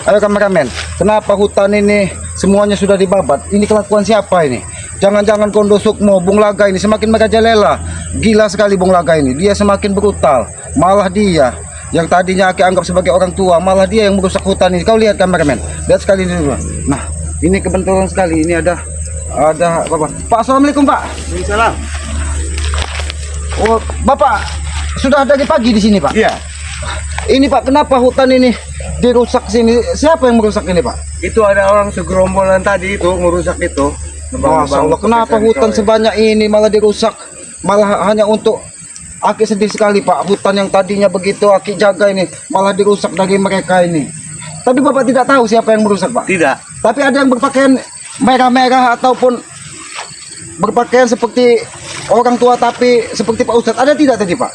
Ayo kameramen, kenapa hutan ini semuanya sudah dibabat? Ini kelakuan siapa ini? Jangan-jangan Kondo Sukmo, Bung Laga ini semakin merajalela. Gila sekali Bung Laga ini, dia semakin brutal. Malah dia yang tadinya Aki anggap sebagai orang tua, malah dia yang merusak hutan ini. Kau lihat kameramen, lihat sekali ini dulu. Nah, ini kebetulan sekali, ini ada apa? Pak, assalamualaikum Pak. Waalaikumsalam. Oh, Bapak sudah dari pagi di sini Pak? Iya. Ini Pak, kenapa hutan ini dirusak sini? Siapa yang merusak ini Pak? Itu ada orang segerombolan tadi itu merusak itu. Masya Allah, kenapa hutan sebanyak ini malah dirusak? Malah hanya untuk Aki sedih sekali Pak. Hutan yang tadinya begitu Aki jaga ini malah dirusak dari mereka ini. Tapi Bapak tidak tahu siapa yang merusak Pak? Tidak. Tapi ada yang berpakaian merah-merah ataupun berpakaian seperti orang tua tapi seperti Pak Ustadz. Ada tidak tadi Pak?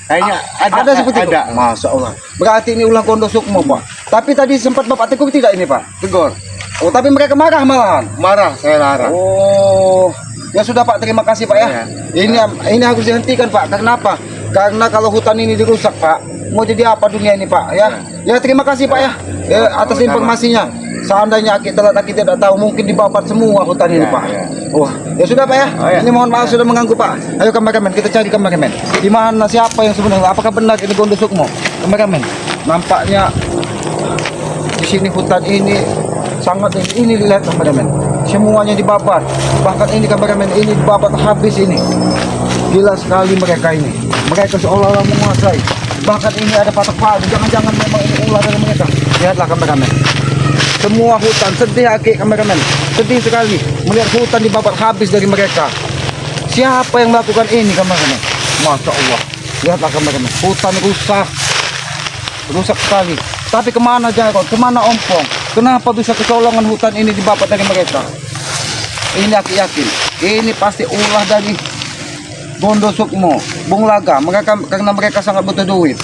Kayaknya Ada seperti itu? ada. Masya Allah. Berarti ini ulah Kondo Sukmo Pak. Tapi tadi sempat Bapak tegur tidak ini Pak? Tegur. Oh, tapi mereka marah malahan. Marah, saya larang. Oh, ya sudah Pak, terima kasih Pak ya. Ini harus dihentikan Pak. Kenapa? Karena kalau hutan ini dirusak Pak, mau jadi apa dunia ini Pak ya? Ya terima kasih Pak ya, atas informasinya. Seandainya kita tidak tahu, mungkin dibabat semua hutan ini Pak. Wah, ya sudah Pak ya. Ini mohon maaf sudah mengganggu Pak. Ayo kameramen, kita cari kameramen. Di mana siapa yang sebenarnya? Apakah benar ini Kondo Sukmo? Kameramen, nampaknya di sini hutan ini sangat ini lihat kameramen. Semuanya dibabat. Bahkan ini kameramen ini dibabat habis ini. Gila sekali mereka ini. Mereka seolah-olah menguasai. Bahkan ini ada patok-patok. Jangan-jangan memang ini ulah dari mereka. Lihatlah kameramen. Semua hutan sedih Aki kameramen. Sedih sekali melihat hutan dibabat habis dari mereka. Siapa yang melakukan ini kameramen? Masya Allah. Lihatlah kameramen. Hutan rusak. Rusak sekali. Tapi kemana Jarod? Kemana Ompong? Kenapa bisa kecolongan hutan ini dibabat dari mereka? Ini Aki yakin. Ini pasti ulah dari Kondo Sukmo, Bung Laga. Karena mereka sangat butuh duit.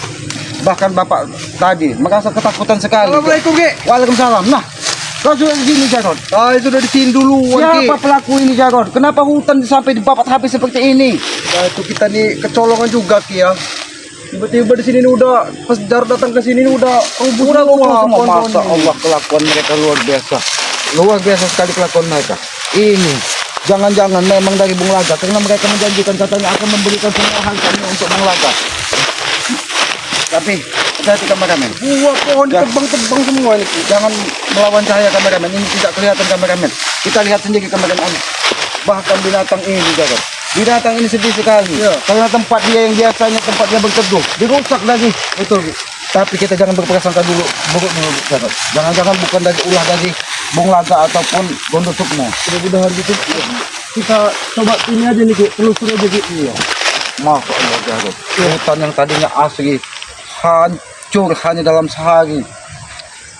Bahkan Bapak tadi merasa ketakutan sekali. Assalamualaikum Ki. Waalaikumsalam. Nah, kau sudah di sini Jarod? Itu udah di sini dulu. Siapa pelaku ini Jarod? Kenapa hutan sampai dibabat habis seperti ini? Nah, itu kita nih kecolongan juga Ki ya. Tiba-tiba di sini udah pas Jarod datang ke sini udah Semua. Masya Allah, kelakuan mereka luar biasa. Luar biasa sekali kelakuan mereka. Ini jangan-jangan memang dari Bung Laga, karena mereka menjanjikan katanya akan memberikan semua hartanya untuk Bung Laga. Tapi hati-hati kameramen. Buah pohon ditebang-tebang semua ini. Jangan melawan cahaya kameramen. Ini tidak kelihatan kameramen. Kita lihat sendiri kameramen. Bahkan binatang ini Jarod. Binatang ini sedih sekali. Karena tempat dia yang biasanya tempat dia berteduh dirusak lagi. Betul. Tapi kita jangan berprasangka dulu buruk dulu Jarod. Jangan-jangan bukan dari ulah dari Bung Laga ataupun Kondo Sukmo. Mudah-mudahan gitu. Kita coba ini aja nih Ki, telusur aja Ki. Iya. Masya Allah Jarod. Hutan yang tadinya asli hancur hanya dalam sehari.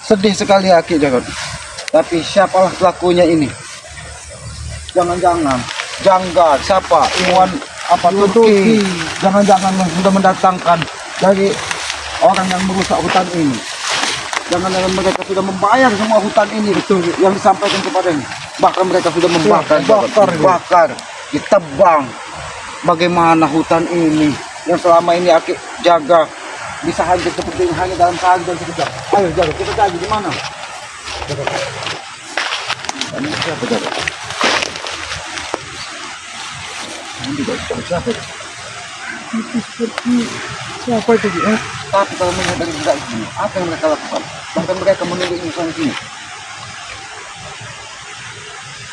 Sedih sekali Aki Jarod. Tapi siapalah pelakunya ini? Jangan-jangan Jangga siapa? Iwan apa Turki? Jangan-jangan sudah mendatangkan dari orang yang merusak hutan ini. Jangan-jangan mereka sudah membayar semua hutan ini betul yang disampaikan kepadanya. Bahkan mereka sudah membakar, bakar, ditebang. Bagaimana hutan ini yang selama ini Aki jaga bisa hancur seperti ini hanya dalam sehari dan sekejap. Ayo Jarod, kita cari di mana? Ini siapa Jarod? Ini tidak siapa? Itu seperti siapa itu Ki? Tapi kalau melihat dari jejak ini, apa yang mereka lakukan? Bahkan mereka menunduk di sana sini.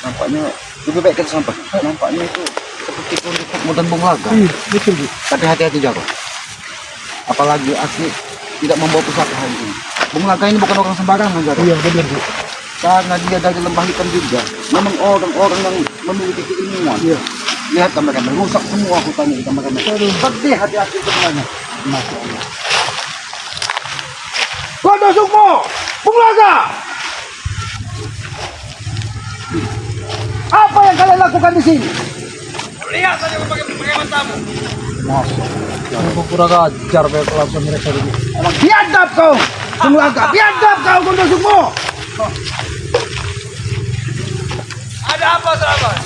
Nampaknya lebih baik kita sampai. Nampaknya itu seperti Kondo Sukmo dan Bung Laga. Iya, betul Ki. Tapi hati-hati Jarod. Apalagi Aki tidak membawa pusaka hari ini. Bung Laga ini bukan orang sembarangan Jarod. Iya, benar Ki. Karena dia dari lembah hitam juga. Memang orang-orang yang memiliki keilmuan. Iya. Lihat kameramen, rusak semua hutan ini kameramen. Sedih hati-hati sebenarnya. Masya Allah. Kondo Sukmo, Bung Laga. Apa yang kalian lakukan di sini? Lihat saja berbagai tamu. Masya Allah. Aku kurang ajar kayak kelakuan mereka ini. Emang biadab kau, Bung Laga. Biadab kau, Kondo Sukmo. Ada apa sahabat?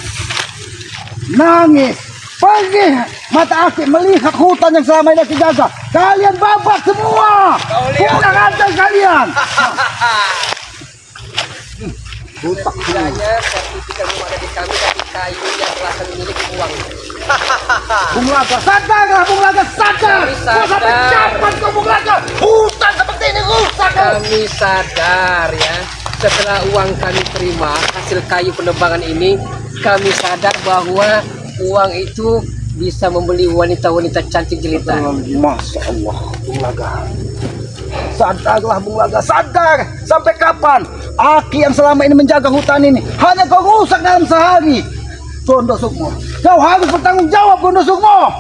Nangis. Pergi mata Aki melihat hutan yang selama ini dijaga. Kalian babat semua. Kurang ajar kalian. Setidaknya sertifikat rumah ada di kami, tapi kayunya telah kami miliki uang. Bung Laga, sadarlah Bung Laga, sadar. Kami sadar. Kau sampai kapan kau Bung Laga? Hutan seperti ini rusak kau. Kami sadar ya, setelah uang kami terima hasil kayu penebangan ini, kami sadar bahwa uang itu bisa membeli wanita-wanita cantik jelita. Masya Allah, Bung Laga. Sadarlah Bung Laga, sadar. Sampai kapan Aki yang selama ini menjaga hutan ini hanya kau rusak dalam sehari? Gondo Sukmo, kau harus bertanggung jawab, Gondo Sukmo.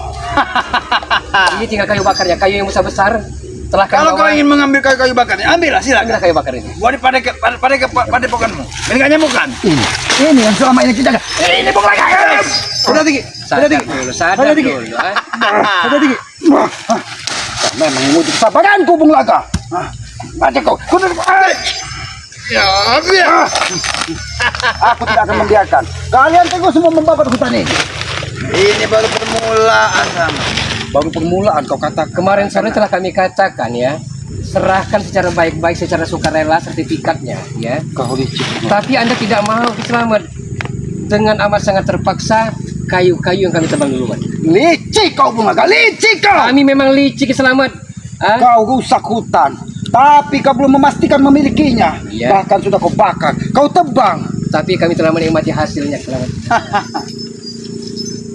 Ini tinggal kayu bakarnya, kayu yang besar-besar. Telah kami Kalau kau bawa. ingin mengambil kayu bakarnya, ambillah Ambillah silakan. kayu bakar ini. Buat pada pokanmu. Enggak nyamukan. Ini yang selama ini kita jaga. Ini Bung Laga. Sudah tinggi. Sadar dulu, sadar dulu. Ada dikit. Memang menguji kesabaranku, Bung Laga. Ada kau. Ya, biar. Aku tidak akan membiarkan kalian terus semua membabat hutan ini. Ini baru permulaan sama. Baru permulaan kau katakan. Kemarin sore telah kami katakan ya, serahkan secara baik-baik, secara sukarela sertifikatnya ya. Kau licik. Tapi Anda tidak mau selamat. Dengan amat sangat terpaksa, kayu-kayu yang kami tebang duluan. Licik kau, Bung Laga. Licik kau. Kami memang licik selamat. Ah? Kau rusak hutan, tapi kau belum memastikan memilikinya. Iya. Bahkan sudah kau bakar, kau tebang. Tapi kami telah menikmati hasilnya selamat.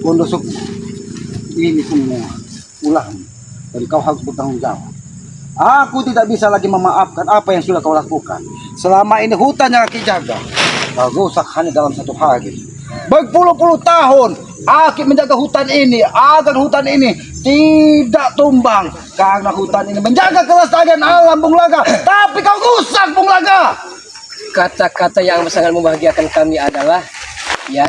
Gondo Sukmo, ini semua ulahmu. Dan kau harus bertanggung jawab. Aku tidak bisa lagi memaafkan apa yang sudah kau lakukan. Selama ini hutan yang Aki jaga, kau rusak hanya dalam satu hari. Berpuluh-puluh tahun Aki menjaga hutan ini agar hutan ini tidak tumbang. Karena hutan ini menjaga kelestarian alam, Bung Laga. Tapi kau rusak, Bung Laga. Kata-kata yang sangat membahagiakan kami adalah ya,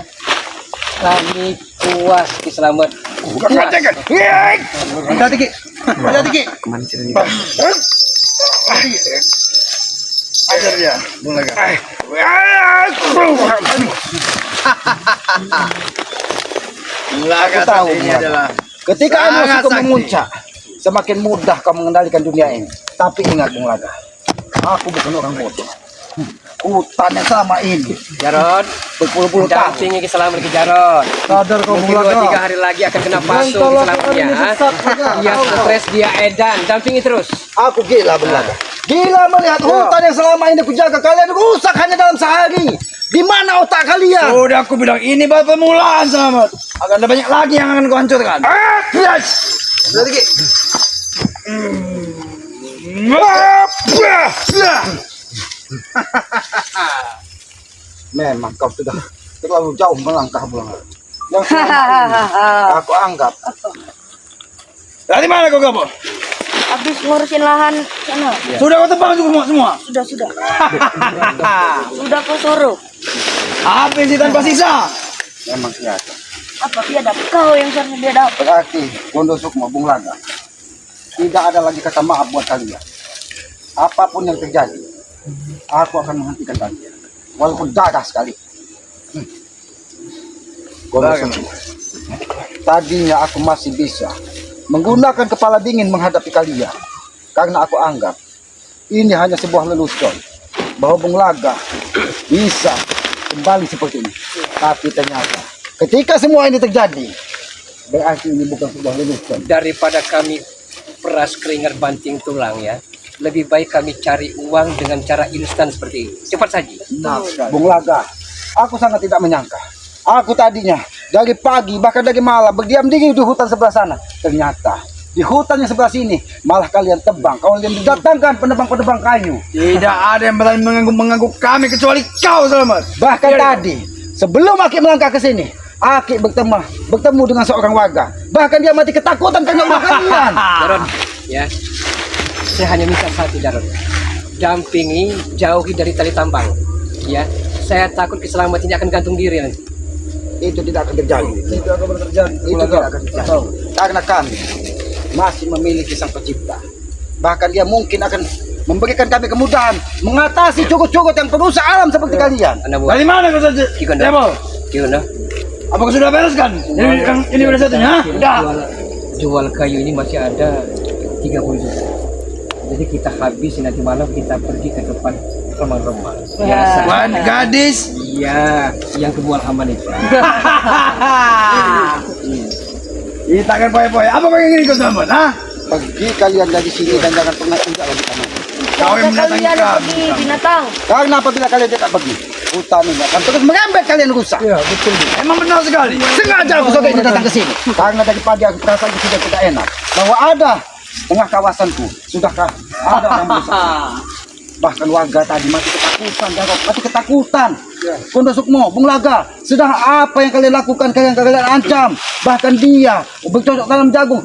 kami puas Ki Selamat. Bukan katakan. Hati-hati, Ki. Hati-hati, Ki. Ajar dia, Bung Laga. Aku tahu, ini Bung Laga. adalah Ketika sangat emosi kau sakti. memuncak, semakin mudah kau mengendalikan dunia ini. Tapi ingat, Bung Laga, aku bukan orang bodoh. Hutan yang selama ini Jarod, berpuluh-puluh tahun. dampingi Ki Selamat Ki Jarod. Sadar kau Mungkin Bung Laga. 2-3 hari lagi akan kena pasung Ki kalau Selamatnya. ini sesat, Laga. Dia stres, dia edan. Dampingi terus. Aku gila, Bung Laga. Gila melihat hutan yang selama ini kujaga kalian rusak hanya dalam sehari. Di mana otak kalian? Udah aku bilang ini baru permulaan sama. Akan ada banyak lagi yang akan kau hancurkan. Yes. Berarti, Ki. Memang kau sudah terlalu jauh melangkah, Bung Laga. Yang selama ini aku anggap Dari mana kau kabur? Habis ngurusin lahan sana. Sudah kau tebang juga semua? Sudah. Sudah kau suruh. Habis sih tanpa sisa. memang kelihatan. Apa dia dapat? Kau yang seharusnya dia dapat. Berarti Gondo Sukmo, Bung Laga, tidak ada lagi kata maaf buat kalian. Apapun yang terjadi, aku akan menghentikan kalian, walaupun darah sekali. Gondo Sukmo, tadinya aku masih bisa menggunakan kepala dingin menghadapi kalian, karena aku anggap ini hanya sebuah lelucon bahwa Bung Laga bisa kembali seperti ini. Tapi ternyata ketika semua ini terjadi, berarti ini bukan sebuah lelucon. Daripada kami peras keringat banting tulang ya, lebih baik kami cari uang dengan cara instan seperti ini. Cepat saja. Bung Laga, aku sangat tidak menyangka. Aku tadinya dari pagi bahkan dari malam berdiam diri di hutan sebelah sana. Ternyata di hutan yang sebelah sini malah kalian tebang. Kalian didatangkan penebang-penebang kayu. Tidak ada yang berani mengganggu kami kecuali kau, Selamat. Bahkan tadi sebelum Aki melangkah ke sini, Aki bertemu dengan seorang warga. Bahkan dia mati ketakutan karena ulah kalian. Jarod, ya. Saya hanya minta satu, Jarod. Dampingi, jauhi dari tali tambang. Ya, saya takut keselamatan ini akan gantung diri nanti. Itu tidak akan terjadi. Tidak akan terjadi. Itu tidak akan terjadi. Karena kami masih memiliki Sang Pencipta. Bahkan dia mungkin akan memberikan kami kemudahan mengatasi cugut-cugut yang perusak alam seperti kalian. Anda buat. Dari mana kau saja? Gimana? Demo. Gimana? Apa kau sudah bereskan? Ini udah satunya, ha? Udah. Jual kayu ini masih ada 30 juta. Jadi kita habis nanti malam kita pergi ke tempat remang-remang. Biasa. Buat gadis. Iya, yang kebual aman itu. Ini takkan poy-poy. Apa kau ingin ikut sambut? Ha? Pergi kalian dari sini dan jangan pernah injak lagi kamu. Kau yang mendatangi Kalian kami. pergi binatang. Karena apabila kalian tidak pergi, hutan ini akan terus mengambil kalian rusak. Ya, betul. Emang benar sekali. Sengaja aku sampai ini datang ke sini. Karena daripada aku perasaan sudah tidak enak. Bahwa ada setengah kawasanku sudahkah ada yang berusaha. Bahkan warga tadi mati ketakutan, Jarod. Mati ketakutan. Kondo Sukmo, Bung Laga, sudah apa yang kalian lakukan, kalian ancam. Bahkan dia bercocok dalam jagung,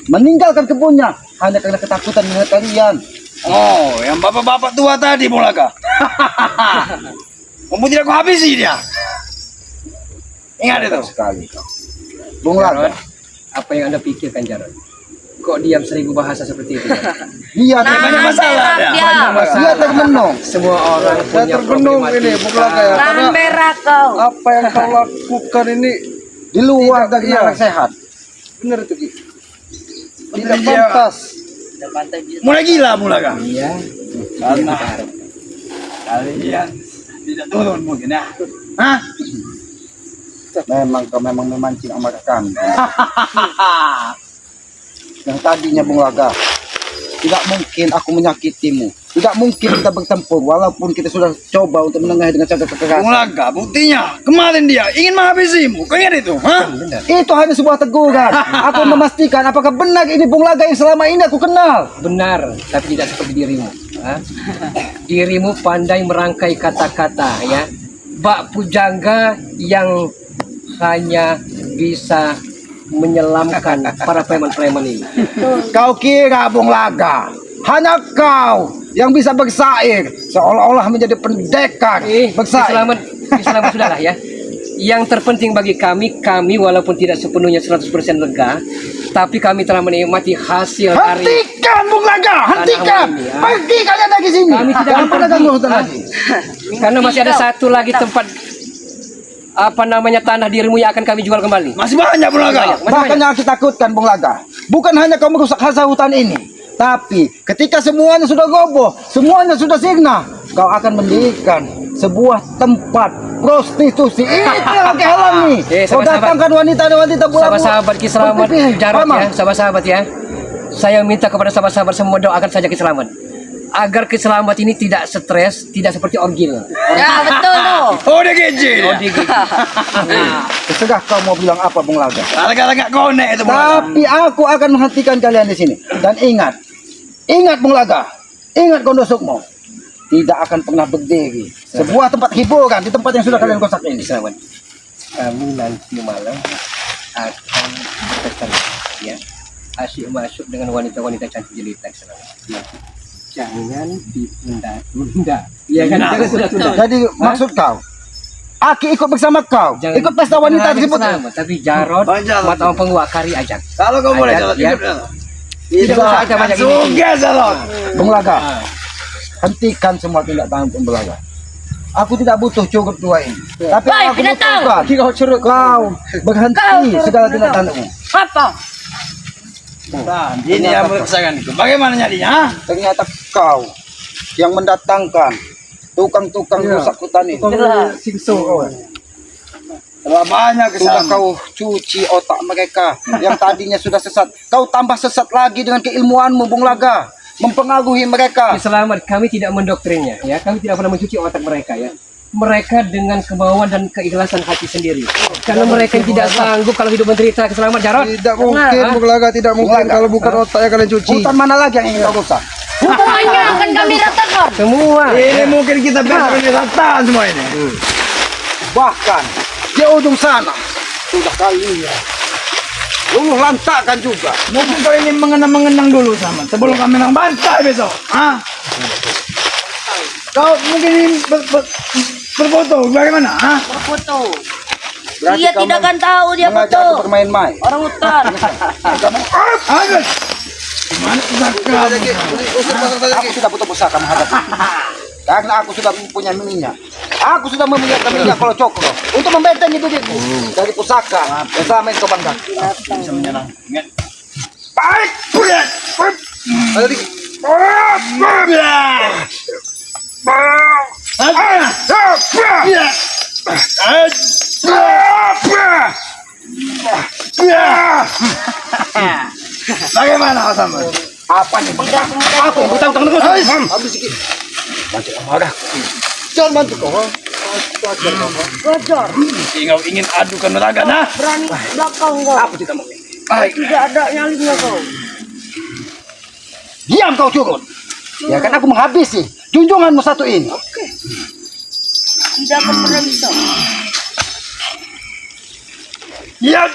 meninggalkan kebunnya hanya karena ketakutan melihat kalian. Oh, yang bapak-bapak tua tadi, Bung Laga. Kamu tidak kau habisi dia. Ingat itu. Sekali kau. Bung Laga, Apa yang Anda pikirkan, Jarod? Kok diam 1000 bahasa seperti itu? dia Banyak masalah dia. dia termenung. Semua orang Saya punya terbenung ini, Bung Laga ya. Tahan Karena berak kau. apa yang kau lakukan ini Di luar Tidak, dari iya. anak sehat. benar itu Ki. Tidak Dia- pantas. Mulai gila, Bung Laga. Iya. Karena kalian tidak turun mungkin ya. Hah? Memang kau memang memancing amarah kami. Yang tadinya Bung Laga, tidak mungkin aku menyakitimu. Tidak mungkin kita bertempur walaupun kita sudah coba untuk menengahi dengan cara Bung kekerasan. Laga, buktinya kemarin dia ingin menghabisimu. Kau ingat itu? Hah? Itu hanya sebuah teguran. Aku memastikan apakah benar ini Bung Laga yang selama ini aku kenal. Benar, tapi tidak seperti dirimu. Ha? Dirimu pandai merangkai kata-kata, ya. Bak pujangga yang hanya bisa menyelamkan para preman-preman ini. Kau kira Bung Laga hanya kau yang bisa bersair seolah-olah menjadi pendekar bersair. Selamat sudahlah ya. Yang terpenting bagi kami walaupun tidak sepenuhnya 100% lega, tapi kami telah menikmati hasil dari Hentikan Bung Laga, hentikan. Tanah ini, ya. Pergi kalian dari sini. Kami tidak Jangan akan pernah pergi. ganggu hutan lagi. karena masih ada satu lagi tempat apa namanya tanah dirimu yang akan kami jual kembali. Masih banyak, Bung Laga. Masih Bahkan banyak. yang aku takutkan Bung Laga, bukan hanya kau merusak hasil hutan ini, tapi ketika semuanya sudah roboh, semuanya sudah sirna, kau akan mendirikan sebuah tempat prostitusi. Itu yang aku halangi. Kau sahabat-sahabat. datangkan wanita-wanita Sahabat-sahabat Ki Selamat Jarod Paman. ya, sahabat-sahabat ya. Saya minta kepada sahabat-sahabat semua doakan saja Ki Selamat. Agar Ki Selamat ini tidak stres, tidak seperti orgil. Ya betul tuh. Oh, dia kecil. Terserah kau mau bilang apa Bung Laga. Gara-gara nggak konek itu, Bung Laga. Tapi aku akan menghentikan kalian di sini. Dan ingat Bung Laga, ingat Kondo Sukmo, tidak akan pernah berdiri sebuah tempat hiburan di tempat yang sudah kalian rusak ini. Selamat. Kami nanti malam akan berpesta ya. Asyik masuk dengan wanita-wanita cantik jelita Selamat. Ya. Jangan ditunda-tunda. Iya kan? Jangan tunda-tunda. Jadi maksud kau, Aki ikut bersama kau, Jangan- ikut pesta wanita jangan tersebut. Selamat, tapi Jarod Bang Jarod. mata penguak kari ajak. Kalau kau boleh Ajak, jalan ya. ikut jalan. Tidak usah kita banyak ini. Suges, Jarod. Bung Laga, hentikan semua tindak tanduk Bung Laga. Aku tidak butuh cukup dua ini. Tapi Woi, aku binatang! butuhkan kau curut kau berhenti segala tindak tandukmu. Apa? Nah, ini yang meresahkan itu. Bagaimana nyarinya? Ha? Ternyata kau yang mendatangkan tukang-tukang Iya. rusak hutan ini. Jelas. Singso kau. Telah banyak Sudah kesana. kau cuci otak mereka yang tadinya sudah sesat. Kau tambah sesat lagi dengan keilmuanmu Bung Laga, mempengaruhi mereka. Selamat, kami tidak mendoktrinnya ya. Kami tidak pernah mencuci otak mereka ya. Mereka dengan kemauan dan keikhlasan hati sendiri. Karena mereka yang tidak sanggup kalau hidup menderita. Selamat Jarod. Tidak mungkin Bung Laga, tidak mungkin Laga. kalau bukan otak yang kalian cuci. Hutan mana lagi yang ingin kau rusak? Semuanya akan kami ratakan. Semua. Ini mungkin kita besok ini rata semua ini. Bahkan di ujung sana sudah kalian luluh lantakan juga. Mungkin kau ini mengenang dulu sama sebelum kami menang bantai besok. Ah. Kau mungkin ini berfoto bagaimana? Ah. Berfoto. Berarti Dia kau tidak akan tahu dia mengajak aku foto. bermain-main. Orang hutan. Agus. Gimana pusaka? Aku sudah butuh pusaka menghadapi. Karena aku sudah mempunyai minyak. Aku sudah memiliki minyak kalau cokro untuk membentengi diriku dari pusaka yang selama ini kau banggakan. Bisa menyerang. Ingat. Baik, kulihat. Ayo, Dik. Bagaimana sama? Apa nih? Aku butang-butang terus. Habis sikit. Bantu sama dah. Jangan bantu kau. Wajar. Engkau ingin adu kanuragan, nah? Berani belakang kau. Apa kita mau? Tidak ada nyalinya kau. Diam kau curut. Ya kan aku menghabisi junjunganmu satu ini. Tidak akan pernah bisa. Ya.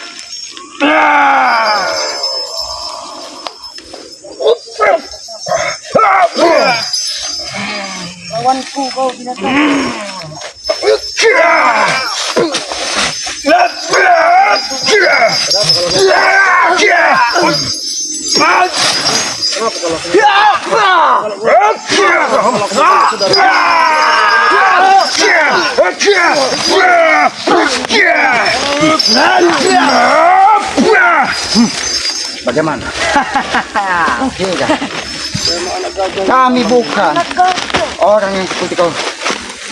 Lawanku kau binatang. Bagaimana? Kami bukan orang yang seperti kau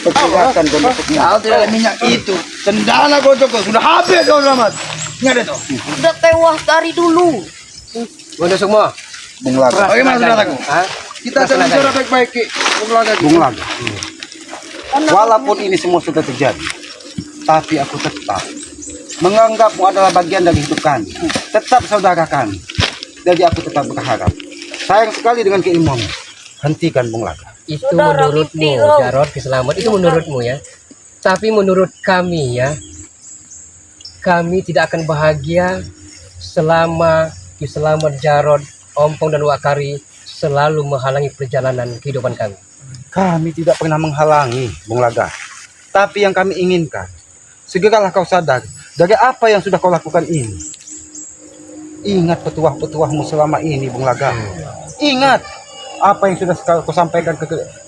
perkirakan bentuknya. Kau tidak ada minyak itu. Cendana kau Joko sudah habis kau selamat. Ingat itu. Sudah tewas dari dulu. Bunda semua. Bung Laga. Bagaimana saudaraku? Kita jangan bicara baik-baik, Ki. Bung Laga. Bung Laga. Walaupun ini semua sudah terjadi, tapi aku tetap menganggapmu adalah bagian dari hidup kami. Tetap saudara kami. Jadi aku tetap berharap. Sayang sekali dengan keilmuanmu. Hentikan Bung Laga. Itu Saudara menurutmu, mimpi kau. Jarod Kiselamat. Itu menurutmu ya. Tapi menurut kami ya, kami tidak akan bahagia selama Kiselamat, Jarod, Ompong dan Wakari selalu menghalangi perjalanan kehidupan kami. Kami tidak pernah menghalangi, Bung Laga. Tapi yang kami inginkan, segeralah kau sadar dari apa yang sudah kau lakukan ini. Ingat petuah-petuahmu selama ini, Bung Laga. Ingat apa yang sudah kau sampaikan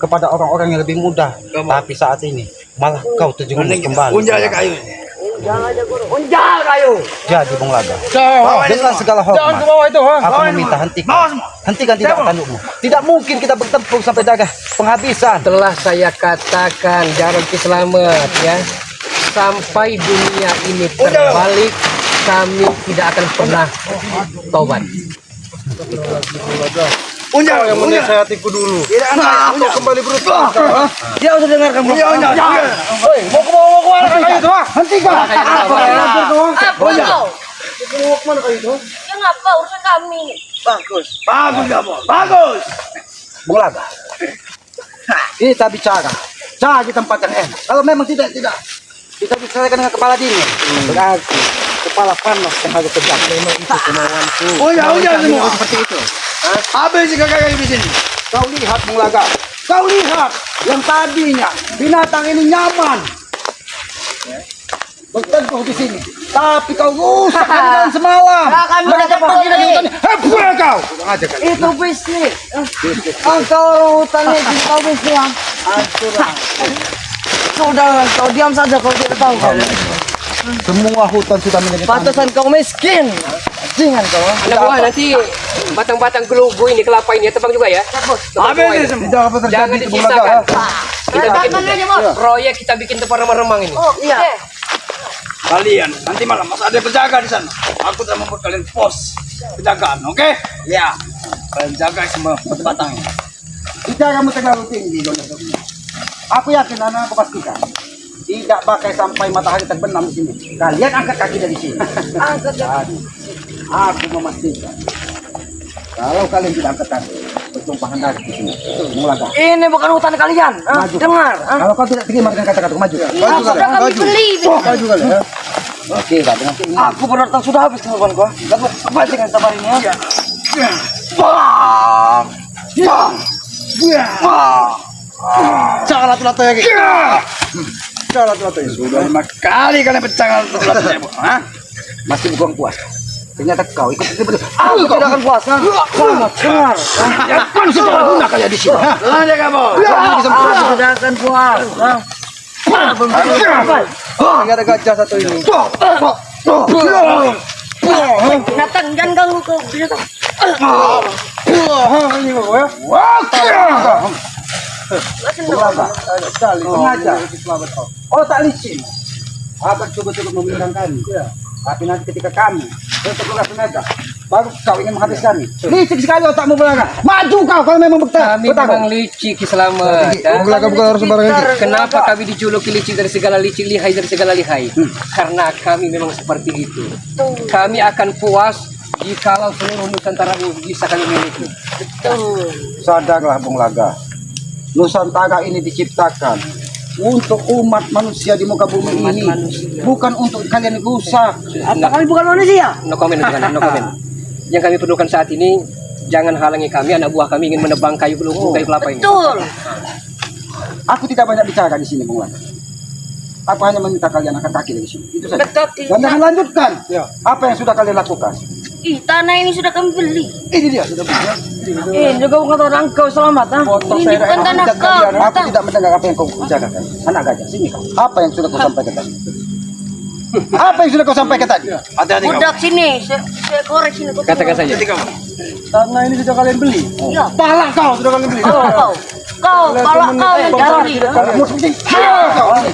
kepada orang-orang yang lebih muda. Tapi saat ini malah kau terjerumus kembali. Unjal aja kayu. Jangan aja guru. Unjal kayu. Jadi Bung Laga, dengan segala hormat, aku meminta hentikan tidak tandukmu. Tidak mungkin kita bertempur sampai darah penghabisan. Telah saya katakan Jarod Kiselamat ya, sampai dunia ini terbalik kami tidak akan pernah tobat. Unjal Yang menasehatiku dulu. Tidak anak. Untuk kembali berutang. Dia usah dengarkan Unjal. Hei, mau kemana kayu itu? Hentikan. Apa kau? Mau kemana kayu itu? Ya ngapa urusan kami? Bagus kamu. Bagus. Bung Laga, kita bicara cari tempat yang enak. Kalau memang tidak kita bicarakan dengan kepala dingin. Berarti kepala panas yang harus tegak. Memang itu kemauanku. Unjal semua. Seperti itu. Habis kakak kayu di sini. Kau lihat Bung Laga, kau lihat yang tadinya binatang ini nyaman bertempur di sini, tapi kau rusak dengan semalam. Kami udah pergi dari hutan. Hei, kau! itu bisnis. Engkau hutannya kau bisnis. Sudah, kau diam saja kau tidak tahu kau. Semua hutan sudah menjadi Pantasan kau miskin. Jangan kau. Anak buah nanti batang-batang gelugu ini, kelapa ini tebang juga ya. Tebang Habis semua ini ini. semua. Tidak apa terjadi Jangan itu, Bung Laga. disisakan. Kita bikin Tangan aja, Bos. proyek, kita bikin tempat remang-remang ini. Oh, iya. Kalian nanti malam masih ada penjaga di sana. Aku telah membuat kalian pos penjagaan, oke? Ya. Kalian jaga semua batang-batangnya. Bicaramu terlalu tinggi, Dona. Aku yakin anak aku pastikan tidak bakal sampai matahari terbenam di sini. Kalian angkat kaki dari sini. Angkat Dan aku memastikan kalau kalian tidak angkat kaki, pertumpahan darah di sini. Bung Laga. Ini bukan hutan kalian. Maju. Dengar. Kalau kau tidak terima dengan kata-kata maju. Maju Sudah kalian. kami Maju. beli. Maju kalian. Ya. Oke, Pak, dengan keinginan. Aku berdatang sudah habis teman gua. Dapat apa dengan sabar ini ya? Jangan latu-latu ya, Ki. Jangan latu-latu ya. Sudah 5 kali kalian pecahkan betul saya, Bu. Hah? Masih kurang puas. Ternyata kau ikut itu betul. Aku tidak akan puas. Selamat, dengar. Ya kan sudah guna kalian di sini. Lanjut kamu. Aku tidak akan puas. Ini ada gajah satu ini. Binatang, jangan ganggu kau binatang. Ini kok ya. Sengaja. Oh tak licin. Akan coba-coba memindahkan kami. Tapi nanti ketika kami bertugas tenaga, baru kau ingin menghabiskan kami. Licik sekali otakmu Bulaga. Maju kau kalau memang Kami memang licik Selamat. Bulaga bukan harus sembarangan. Kenapa kami dijuluki licik dari segala licik, lihai dari segala lihai? Karena kami memang seperti itu. Kami akan puas jikalau seluruh Nusantara ini bisa kami miliki. Sadarlah Bung Laga. Nusantara ini diciptakan untuk umat manusia di muka bumi ini, bukan untuk kalian rusak. Apa kami bukan manusia? No comment, no comment. Yang kami perlukan saat ini, jangan halangi kami, anak buah kami ingin menebang kayu kelapa ini. Betul. Aku tidak banyak bicara di sini Bung Laga. Aku hanya meminta kalian angkat kaki dari sini. Itu saja. Dekat. Dan jangan lanjutkan. Apa yang sudah kalian lakukan? Ih, tanah ini sudah kami beli. Ini dia sudah bisa. Juga bukan orang kau Selamat. Ini bukan tanah kau. Aku tidak mendengar apa yang kau bicarakan. Anak gajah, sini kau. Apa yang sudah kau sampaikan tadi? Apa yang sudah kau sampaikan tadi? Hati-hati kamu. Budak sini, saya korek sini. Katakan saja. Hati kamu. Tanah ini sudah kalian beli. Iya. Pala kau sudah kalian beli. Kau, pala kau yang cari. Kamu seperti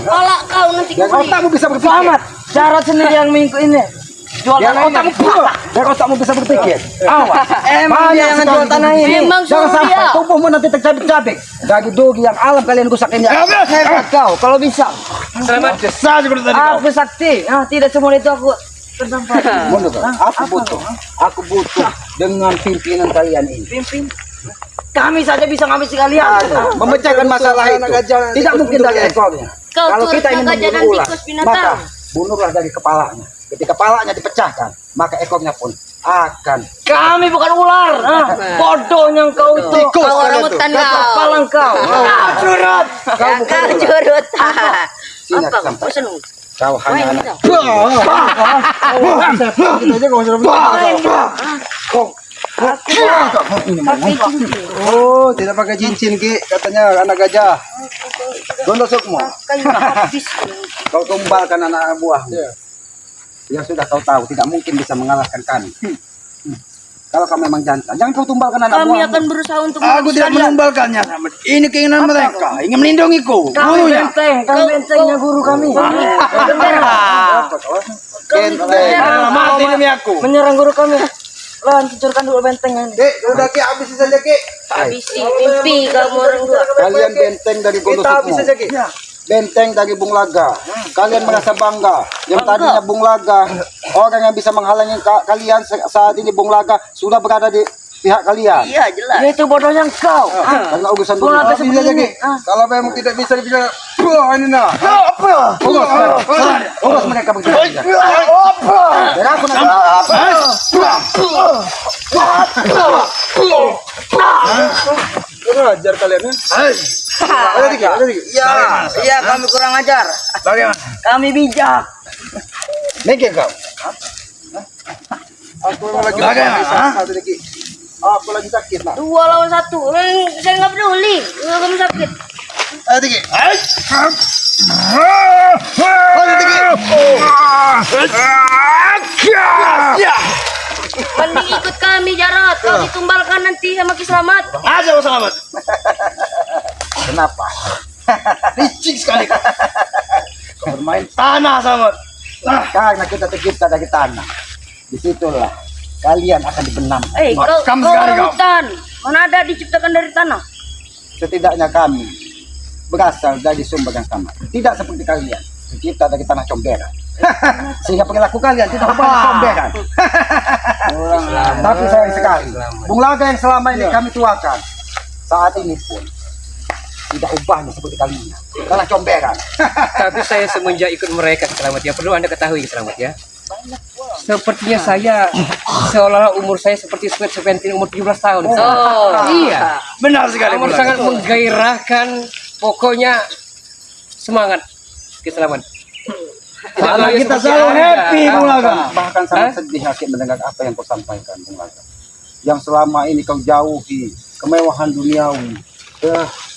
Pala kau nanti yang kau beli. otakmu bisa berpikir. Selamat. Syarat sendiri yang minggu ini. Jual Yang tanah otakmu ini. kuat. Yang otakmu bisa berpikir. Awas. Emang dia yang jual tanah ini. Emang Jangan suruh sampai dia. tubuhmu nanti tercabik-cabik. Daging-daging yang alam kalian rusak ini. Hebat kau, kalau bisa. Selamat. Saja kudu tadi kau. Aku sakti. Tidak semua itu aku tersampai. Mundur, kau. Aku butuh dengan pimpinan kalian ini. Pimpin. Kami saja bisa ngabisi kalian. Memecahkan masalah itu. Tidak mungkin dari ekornya. Kau Kalau turut kita ingin gajah dan berulang, tikus binatang. maka bunuhlah dari kepalanya. Ketika kepalanya dipecahkan, maka ekornya pun akan. Kami bukan ular. Bodohnya kau itu. Kau orang hutan kau. Palang kau. Curut. Kau curut. Sini Apa aku kau? sampai. Senang. Kau hanya Main anak. kita. Gitu aja kau sudah beli. Main kita. Oh, tidak pakai cincin Ki, katanya anak gajah. Gondok sukmo. Kayu habis. Kau tumbalkan anak buahmu. Yang sudah kau tahu tidak mungkin bisa mengalahkan kami. Kalau kau memang jantan, jangan kau tumbalkan anak Kami buahmu. akan berusaha untuk Aku tidak menumbalkannya. Ini keinginan mereka. Ingin melindungiku. Kami Gurunya. benteng. Kami bentengnya guru kami. Benteng. Mati demi aku. Menyerang guru kami. Hancurkan dulu bentengnya ini. Ki, udah Ki habis saja Ki. Habisi mimpi kamu orang dua. Kalian benteng dari Gondok Kita habis Sukmo. saja Ki. Benteng dari Bung Laga. Kalian merasa bangga. Yang tadinya Bung Laga, orang yang bisa menghalangi kalian saat ini Bung Laga sudah berada di pihak kalian. Iya jelas. Itu bodohnya kau. Karena urusan Bung Laga dunia. Habis saja Ki. Kalau memang tidak bisa dibilang, ini nah. Urus mereka begitu. Dan aku nanti. Kurang ajar kalian ya. Ada Ki, ada Ki. Iya kami kurang ajar. Bagaimana? Kami bijak. Mikir kau. Aku memang lagi Bagaimana, bisa. ha? Satu Ki. Aku lagi sakit nak. 2 lawan 1. Saya nggak peduli. Kamu sakit. Ada Ki. Mending ikut kami Jarot. Kau ditumbalkan nanti sama Ki Selamat. Aja kau selamat. Kenapa? Licik sekali kau. Kau bermain Tanah selamat. karena kita tercipta dari tanah. Disitulah kalian akan dibenam. Makam Kau sekali orang kau. hutan. Mana ada diciptakan dari tanah? Setidaknya kami berasal dari sumber yang sama. Tidak seperti kalian, tercipta dari tanah comberan. Sehingga perilaku kalian tidak banyak comberan. Tapi sayang sekali, Bung Laga yang selama ini kami tuakan, saat ini pun tidak ubahnya seperti kalian. Tanah comberan. Tapi saya semenjak ikut mereka Selamat ya, perlu Anda ketahui Selamat ya. Sepertinya saya seolah-olah umur saya seperti Sweet Seventeen umur 17 tahun. Oh, Iya. Benar sekali. Umur Bulaga. sangat menggairahkan, pokoknya semangat. Oke, selamat. Karena tahu ya kita seperti selalu Anda. happy, Bung Laga. Bahkan sangat Hah? sedih hati mendengar apa yang kau sampaikan, Bung Laga. Yang selama ini kau jauhi kemewahan duniawi,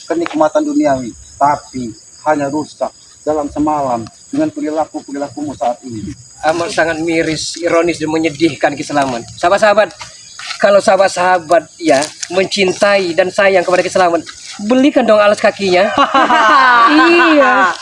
kenikmatan duniawi, tapi hanya rusak dalam semalam dengan perilakumu saat ini. Amat sangat miris, ironis dan menyedihkan Kiselamat. Sahabat-sahabat, kalau sahabat-sahabat ya mencintai dan sayang kepada Kiselamat, belikan dong alas kakinya. Iya.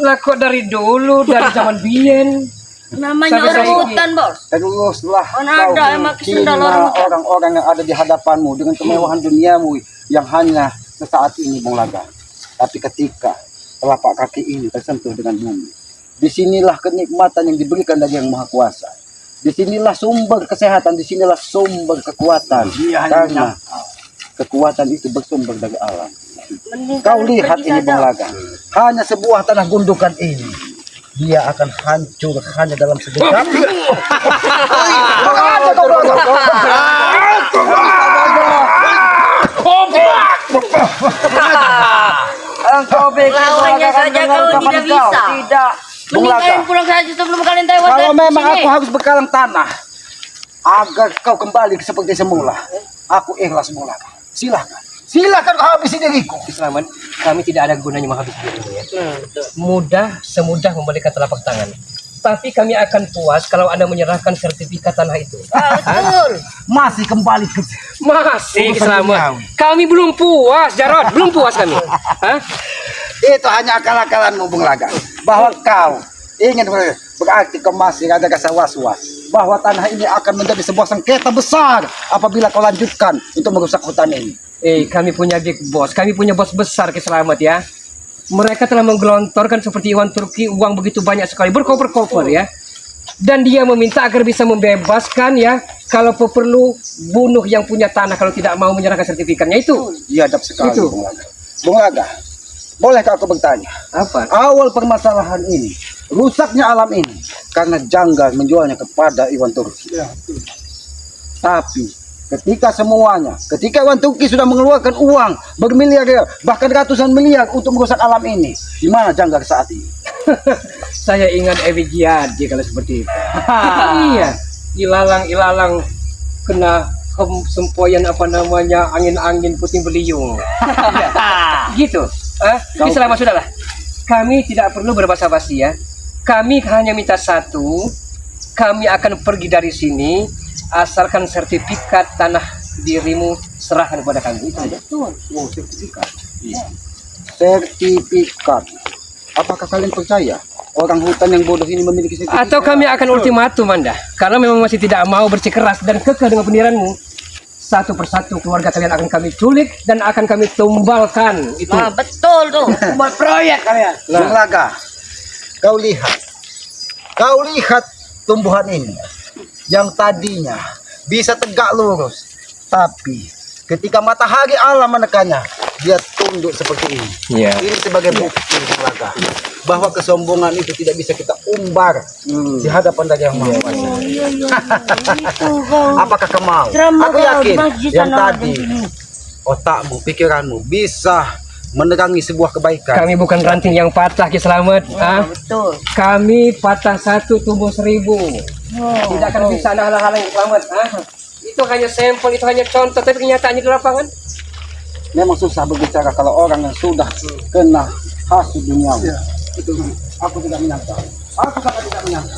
Lah kok dari dulu, dari zaman Bien. Namanya Sampai orang saiki. hutan, Bos. Teruslah Oh, ada, kau emang kesundal menghina orang hutan. orang-orang yang ada di hadapanmu dengan kemewahan duniamu yang hanya sesaat ini Bung Laga. Tapi ketika telapak kaki ini tersentuh dengan bumi, disinilah kenikmatan yang diberikan dari Yang Maha Kuasa. Disinilah sumber kesehatan, disinilah sumber kekuatan. Karena kekuatan itu bersumber dari alam. Mending Kau kalian lihat pergi ini saja. Bung Laga, hanya sebuah tanah gundukan ini, dia akan hancur hanya dalam sekejap. Engkau pikir Lawannya akan saja dengar kau ucapan tidak kau? bisa. Tidak. Bung Mending Laga. kalian pulang saja sebelum kalian tewas. Kalau dari memang sini. aku harus berkalang tanah agar kau kembali seperti semula, aku ikhlas Bung Laga. Silakan kau habisi diriku. Kiselamat, kami tidak ada gunanya menghabis dirimu ya. Mudah, semudah membalikan telapak tangan. Tapi kami akan puas kalau Anda menyerahkan sertifikat tanah itu. Betul. Masih kembali ke Masih Urusan Kiselamat. duniawi. Kami belum puas, Jarod. Belum puas kami. Hah? itu hanya akal-akalanmu Bung Laga. Bahwa kau ingin berarti kau masih ada rasa was-was bahwa tanah ini akan menjadi sebuah sengketa besar apabila kau lanjutkan untuk merusak hutan ini. Kami punya big boss, kami punya bos besar Kiselamat ya. Mereka telah menggelontorkan seperti Iwan Turki uang begitu banyak sekali berkoper-koper ya. Dan dia meminta agar bisa membebaskan ya, kalau perlu bunuh yang punya tanah kalau tidak mau menyerahkan sertifikatnya itu. Biadab sekali Itu. Bung Laga. Bung Laga, bolehkah aku bertanya? Apa? Awal permasalahan ini, rusaknya alam ini karena Janggal menjualnya kepada Iwan Turki. Tapi ketika Iwan Turki sudah mengeluarkan uang bermiliar, bahkan ratusan miliar untuk merusak alam ini, di mana Janggal saat ini? Saya ingat Evi Giadi kalau seperti itu. Iya, ilalang kena sempoyan apa namanya angin-angin puting beliung. Iya. Gitu. Tapi selama sudahlah. Kami tidak perlu berbasa-basi ya. Kami hanya minta satu. Kami akan pergi dari sini asalkan sertifikat tanah dirimu serahkan kepada kami. Itu aja. Oh, sertifikat. Sertifikat. Apakah kalian percaya orang hutan yang bodoh ini memiliki sertifikat? Atau kami akan ultimatum Anda. Kalau memang masih tidak mau bersikeras dan kekeh dengan pendirianmu, satu persatu keluarga kalian akan kami culik dan akan kami tumbalkan. Itu. Nah, betul tuh. Buat proyek kalian. Bung Laga, kau lihat tumbuhan ini yang tadinya bisa tegak lurus, tapi ketika matahari alam menekannya, dia tunduk seperti ini. Iya. Ini sebagai bukti Bung Laga bahwa kesombongan itu tidak bisa kita umbar di hadapan dari Yang Maha Kuasa. Itu kau. Apakah kau mau? Drama Aku kau yakin di masjid yang sana tadi di sini. otakmu, pikiranmu bisa menerangi sebuah kebaikan. Kami bukan ranting yang patah, Ki Slamet. Betul. Kami patah satu tumbuh 1000. Tidak akan bisa ada hal-hal yang selamat. Itu hanya sampel, itu hanya contoh, tapi kenyataannya di lapangan. Memang susah berbicara kalau orang yang sudah kena hasud duniawi. Itu aku tidak menyangka. Aku sangat tidak menyangka.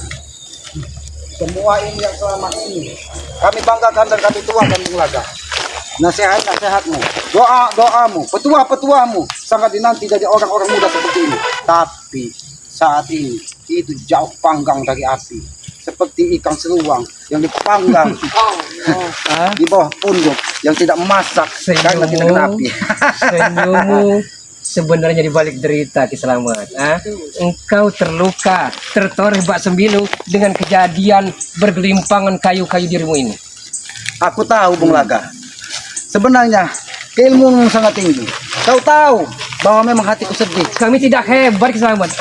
Semua ini yang selama ini kami banggakan dan kami tuakan Bung Laga. Nasihat-nasihatmu, doa-doamu, petua-petuamu sangat dinanti dari orang-orang muda seperti ini. Tapi saat ini itu jauh panggang dari api, seperti ikan seluang yang dipanggang di bawah punduk yang tidak masak karena tidak kena api. Senyummu sebenarnya di balik derita, Ki Slamet. Engkau terluka, tertoreh bak sembilu dengan kejadian bergelimpangan kayu-kayu dirimu ini. Aku tahu Bung Laga, sebenarnya keilmuanmu sangat tinggi. Kau tahu bahwa memang hatiku sedih. Kami tidak hebat, Ki Slamet.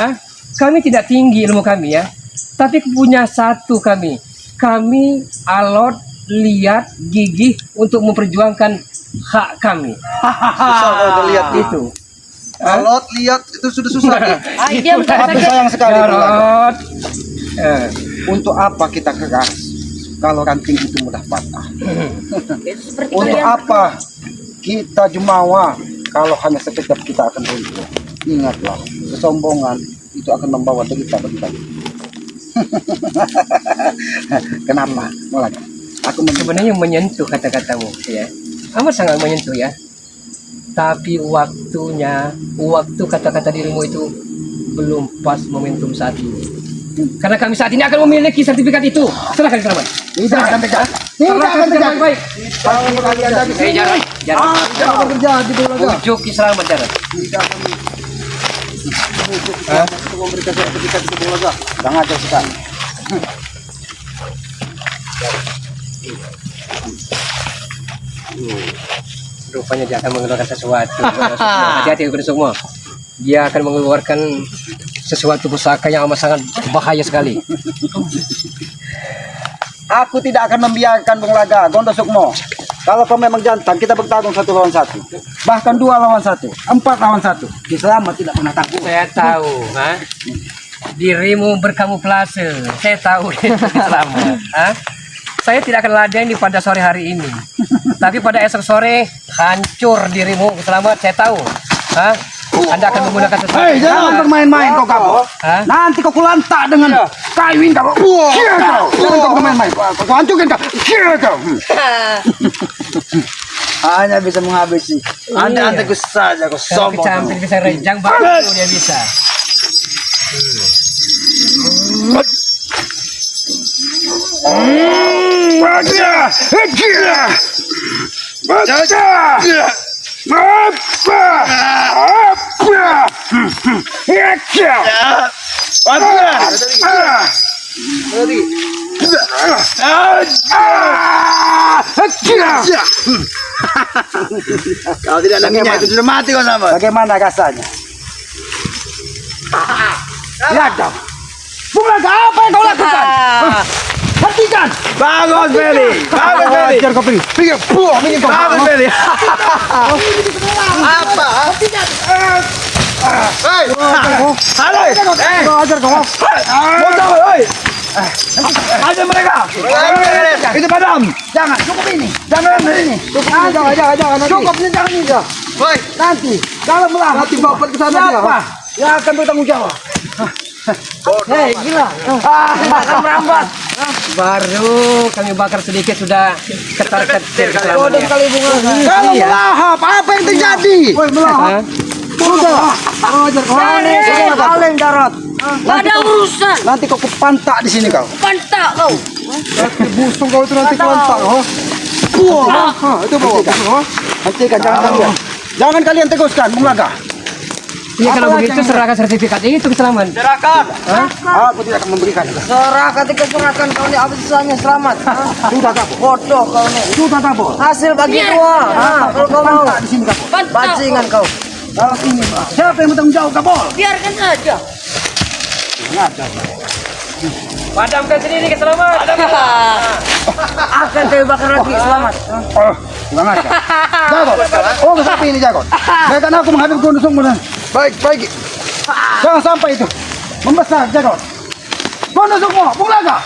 Kami tidak tinggi ilmu kami ya. Tapi punya satu kami. Kami alot, lihat, gigih untuk memperjuangkan hak kami. Susah kalau udah lihat Itu. Alot lihat itu sudah susah. Dia bukan Tapi sayang sekali Bung Laga. Jarot. Untuk apa kita keras kalau ranting itu mudah patah? seperti Untuk kalian. apa kita jumawa kalau hanya sekejap kita akan runtuh? Ingatlah, kesombongan itu akan membawa derita bagi kalian. Kenapa? Mulaga. Aku Sebenarnya menyentuh kata-katamu, ya. Amat sangat menyentuh ya. Tapi waktu kata-kata dirimu itu belum pas momentum saat ini. Karena kami saat ini akan memiliki sertifikat itu. Silakan selamat. tidak akan terjadi. Tidak akan terjadi. Baik. Kalau kalian jadi Jarang. Tidak akan terjadi Bulaga. Ujuk selamat jarang. Untuk memberikan sertifikat itu Bulaga. sangat aja sekali. Rupanya dia akan mengeluarkan sesuatu. Hati-hati kepada semua. Dia akan mengeluarkan sesuatu pusaka yang amat sangat bahaya sekali. Aku tidak akan membiarkan Bung Laga, Gondo Sukmo. Kalau kau memang jantan, kita bertarung 1 lawan 1. Bahkan 2 lawan 1, 4 lawan 1. Ki Selamat tidak pernah takut. Saya tahu, ha? Dirimu berkamuflase. Saya tahu itu selamat. Ha? Saya tidak akan ladeni pada sore hari ini. Tapi pada esok sore hancur dirimu selamat. Saya tahu. Ha? Anda akan menggunakan sesuatu. Hei, jangan bermain-main kau kamu. Hah? Nanti kau kulantak dengan kawin kau. Kira kau. Jangan kau bermain-main. Kau hancurkan kau. Kira kau. Hanya bisa menghabisi. Anda saja kau Kalau sombong. kecampur bisa rejang baru dia bisa. Kalau tidak ada minyak itu sudah mati kau sama. Bagaimana rasanya? Lihat dong. Bung Laga, apa yang kau lakukan? Hentikan. Bagus Beli. Bagus Beli. Ajar kau pergi. Pergi. Buang ini kau. Bagus Beli. Apa? Hei. Halo. Kau ajar kau. Bocah, hei. Aja mereka. Itu padam. Jangan, cukup ini. Jangan ini. Jangan. Cukup ini, jangan ini. Hei. Nanti, kalau melawan. Nanti bawa ke sana dia. Siapa yang akan bertanggung jawab? Hei, gila. Akan merambat. Baru kami bakar sedikit sudah ketar-ketir Bodoh keselamatan. sekali Bung Laga. Kalau melahap, apa yang terjadi? Woi, melahap. Sudah. Ajar kau. Kalian darat. Gak ada urusan. Nanti kau kupantak di sini kau. Pantak kau. Busung kau itu nanti kelantak. Itu bawa. Hentikan, jangan kalian. Jangan kalian teguskan, Bung Laga. Iya kalau Apalagi begitu yang- serahkan sertifikat itu keselamatan. Aku tidak akan memberikan. Serah ketika serahkan kau ini habis sisanya selamat. Sudah kabur. Bodoh kau nih. Sudah kabur. Hasil bagi dua. Kalau kau mau. Pantak di sini kabur. Bajingan kau. Kalau ini, siapa yang bertanggung jawab kabur? Biarkan saja. Padamkan sendiri keselamatan. Akan saya bakar lagi selamat. Oh, kurang aja. Jagot. Oh, sapi ini jagot. Biarkan aku menghadapi Gondo Sukmo. Baik. Jangan sampai itu membesar jagot. Gondo Sukmo, Bung Laga.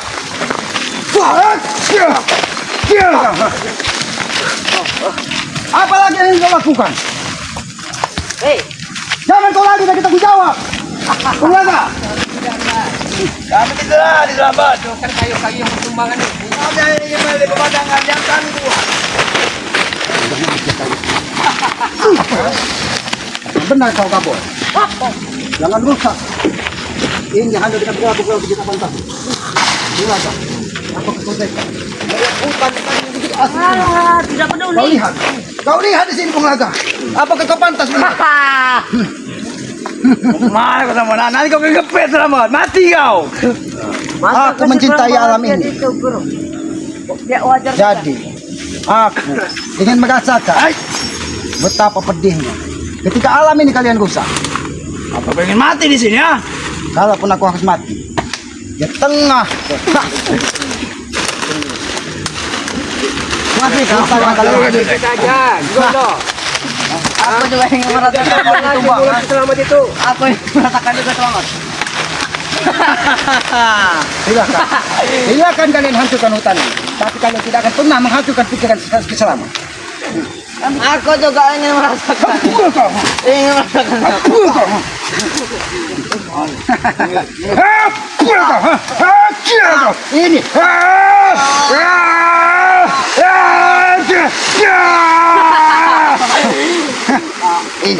Apa lagi yang kau lakukan? Hei. Jangan kau lagi kita jawab. Bung Laga. Kami tidak diselamat. Kan kayu-kayu yang bertumbangan ini. Kami hanya ingin melihat pemandangan yang kami buat. Benar kau kabur. Jangan rusak. Ini hanya dengan berapa kalau kita pantas. Bung Laga. Apa kesulitan? Tidak Kau peduli. lihat. Kau lihat di sini Bung Laga. Apakah kau pantas? Bung Laga? Mana kau sama? Nanti kau kegepet selamat. Mati kau. Aku mencintai alam ini. Ya wajar. Jadi, aku ingin merasakan betapa pedihnya ketika alam ini kalian rusak. Apa pengen mati di sini ya? Kalaupun aku harus mati di tengah. Mati kau kalian. Sedikit aja, Gondo. Aku juga ingin merasakan itu, Bang. Selamat itu. Aku ingin merasakan juga selamat. Silakan. Silakan kalian hancurkan hutan ini. Tapi kalian tidak akan pernah menghancurkan pikiran keselamatan. Aku juga ingin merasakan. Hancur kau. Ingin merasakan. Hancur kau. Ini.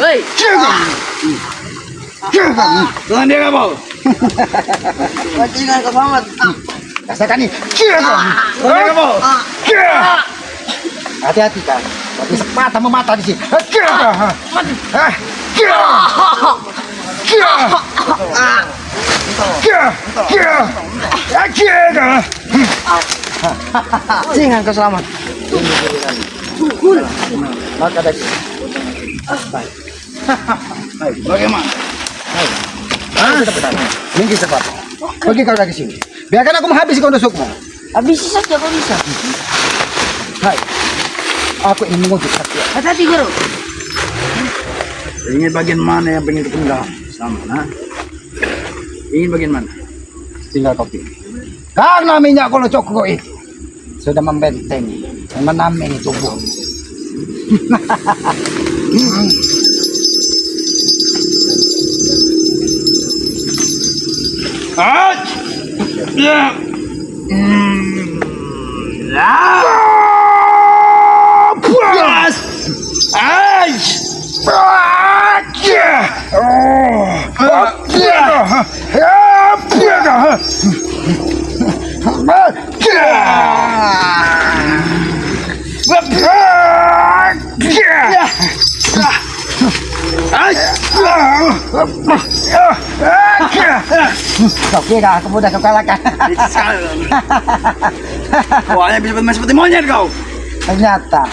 Hei, Jangan dia nggak mau. Bajingan kau banget. Rasakan nih. Jangan dia nggak mau. Hati-hati kan. Bisa patah memata di sini. Bajingan kau selamat. Maka dari Bagaimana? minggir cepat. Pergi kau dari sini. Biarkan aku menghabisi kau nusukmu. habisi saja kau bisa. Hai. Aku ingin menguji sakti. Hati-hati guru. Ingin bagian mana yang pengen dipenggal? Sama, nah. Ingin bagian mana? Tinggal kau pilih. Karena minyak kolocokku itu sudah membentengi dan menamini tubuh. Ya. Puas. Kau kira aku mudah kau kalahkan. Wah, bisa bermain seperti monyet kau. Ternyata